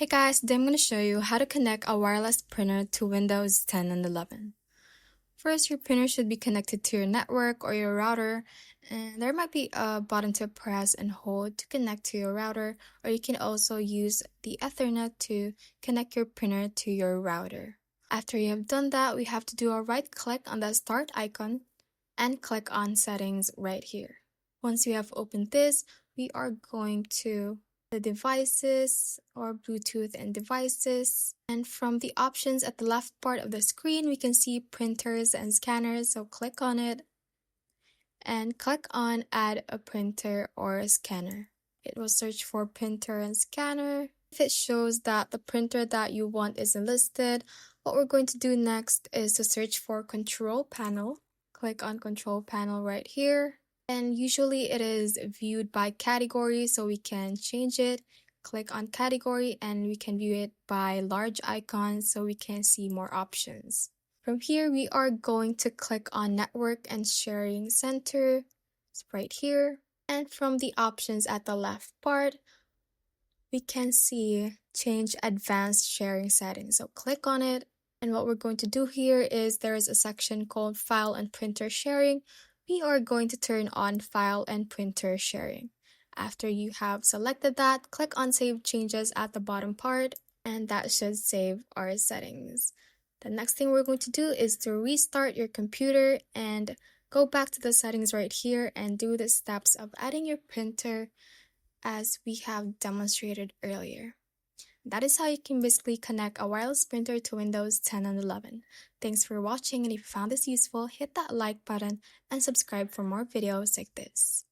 Hey guys, today I'm going to show you how to connect a wireless printer to Windows 10 and 11. First, your printer should be connected to your network or your router, and there might be a button to press and hold to connect to your router, or you can also use the Ethernet to connect your printer to your router. After you have done that, we have to do a right click on the start icon and click on settings right here. Once you have opened this, we are going to the devices or Bluetooth and devices, and from the options at the left part of the screen we can see printers and scanners, so click on it and click on add a printer or a scanner. It will search for printer and scanner. If it shows that the printer that you want isn't listed, what we're going to do next is to search for control panel. Click on control panel right here. And usually it is viewed by category, so we can change it. Click on category and we can view it by large icons so we can see more options. From here, we are going to click on network and sharing center. It's right here. And from the options at the left part, we can see change advanced sharing settings. So click on it. And what we're going to do here is there is a section called file and printer sharing. We are going to turn on file and printer sharing. After you have selected that, click on save changes at the bottom part, and that should save our settings. The next thing we're going to do is to restart your computer and go back to the settings right here and do the steps of adding your printer as we have demonstrated earlier. That is how you can basically connect a wireless printer to Windows 10 and 11. Thanks for watching, and if you found this useful, hit that like button and subscribe for more videos like this.